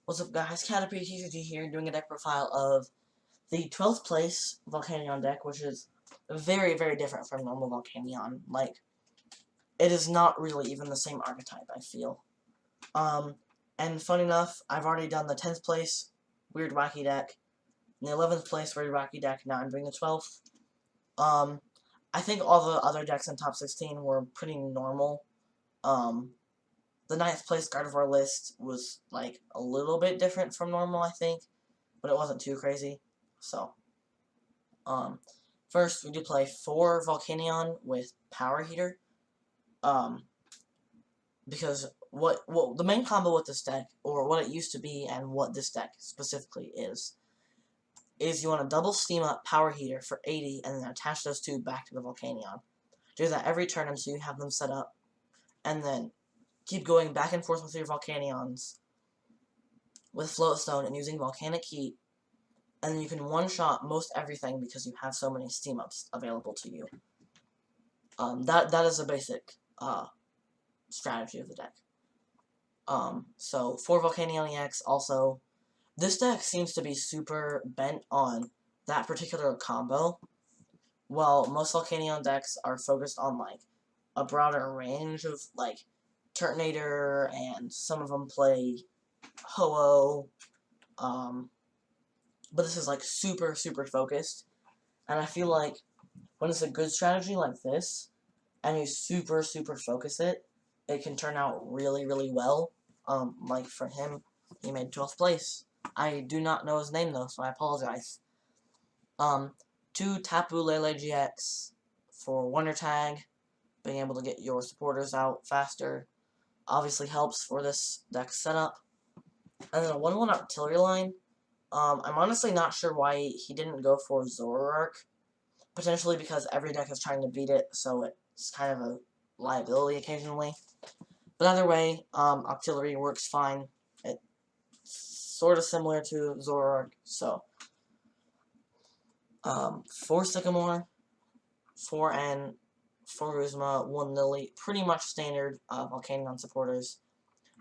What's up, guys? TCG here, doing a deck profile of the 12th place Volcanion deck, which is very, very different from normal Volcanion. Like, it is not really even the same archetype, I feel. And fun enough, I've already done the 10th place Weird Wacky deck, and the 11th place Weird Wacky deck, now I'm doing the 12th. I think all the other decks in top 16 were pretty normal. The 9th place Gardevoir list was, like, a little bit different from normal, I think, but it wasn't too crazy. So, first we do play 4 Volcanion with Power Heater, because what the main combo with this deck, or what it used to be, and what this deck specifically is you want to double steam up Power Heater for 80, and then attach those two back to the Volcanion. Do that every turn until you have them set up, and then keep going back and forth with your Volcanions with Float Stone and using Volcanic Heat, and then you can one-shot most everything because you have so many steam-ups available to you. That is a basic strategy of the deck. So, for Volcanion EX, also, this deck seems to be super bent on that particular combo, while most Volcanion decks are focused on, like, a broader range of, like, Turtonator, and some of them play Ho-Oh, but this is, like, super, super focused, and I feel like when it's a good strategy like this, and you super, super focus it, it can turn out really, really well. Like, for him, he made 12th place. I do not know his name, though, so I apologize. 2 Tapu Lele GX for Wonder Tag, being able to get your supporters out faster, obviously helps for this deck setup. And then a 1/1 Octillery line. I'm honestly not sure why he didn't go for Zoroark. Potentially because every deck is trying to beat it, so it's kind of a liability occasionally. But either way, Octillery works fine. It's sort of similar to Zoroark, so. 4 Sycamore, 4 N, 4 Guzma, 1 Lillie. Pretty much standard Volcanion supporters.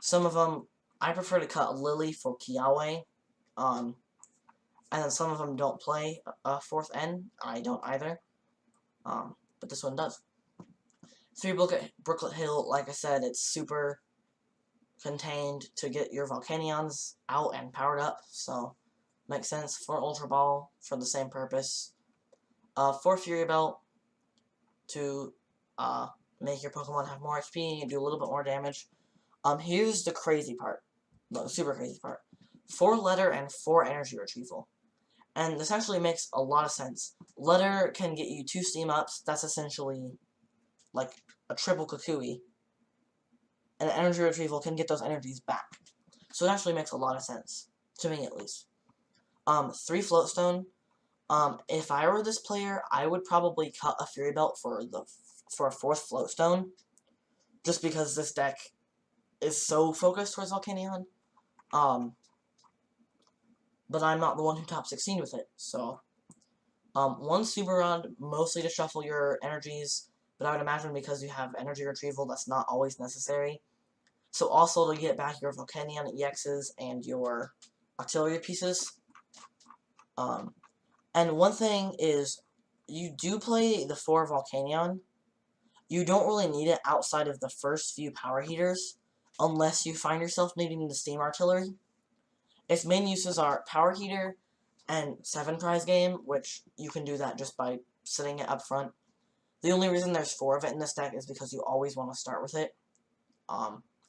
Some of them, I prefer to cut Lillie for Kiawe. And then some of them don't play 4th N. I don't either. But this one does. 3 Brooklet Hill, like I said, it's super contained to get your Volcanions out and powered up, so makes sense. 4 Ultra Ball for the same purpose. 4 Fury Belt to make your Pokemon have more HP and do a little bit more damage. Here's the crazy part. The super crazy part. 4 Letter and 4 Energy Retrieval. And this actually makes a lot of sense. Letter can get you 2 Steam Ups. That's essentially like a triple Kukui. And Energy Retrieval can get those energies back. So it actually makes a lot of sense. To me, at least. 3 Float Stone. If I were this player, I would probably cut a Fury Belt for a 4th Float Stone. Just because this deck is so focused towards Volcanion. But I'm not the one who top 16 with it, so. 1 Super Rod, mostly to shuffle your energies, but I would imagine because you have Energy Retrieval, that's not always necessary. So also to get back your Volcanion EXs and your Octillery pieces. And one thing is, you do play the 4 Volcanion. You don't really need it outside of the first few Power Heaters, unless you find yourself needing the Steam Artillery. Its main uses are Power Heater and 7 Prize Game, which you can do that just by sitting it up front. The only reason there's 4 of it in this deck is because you always want to start with it,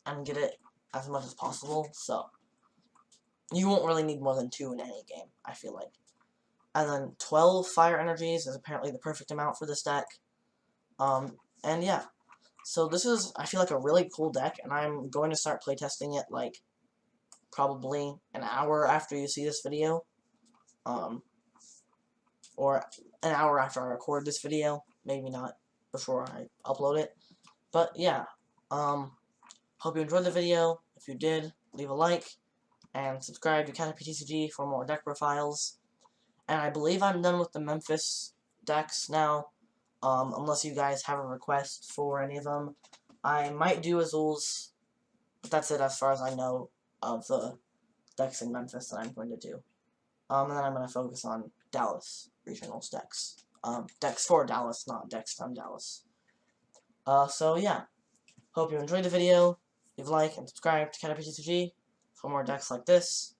and get it as much as possible, so you won't really need more than 2 in any game, I feel like. And then 12 Fire Energies is apparently the perfect amount for this deck. And yeah. So this is, I feel like, a really cool deck, and I'm going to start playtesting it, like, probably an hour after you see this video. Or an hour after I record this video. Maybe not before I upload it. But yeah. Hope you enjoyed the video. If you did, leave a like. And subscribe to TCG for more deck profiles. And I believe I'm done with the Memphis decks now. Unless you guys have a request for any of them. I might do Azul's, but that's it as far as I know of the decks in Memphis that I'm going to do. And then I'm going to focus on Dallas regionals decks. Decks for Dallas, not decks from Dallas. So yeah. Hope you enjoyed the video. Leave a like and subscribe to CatPCG for more decks like this.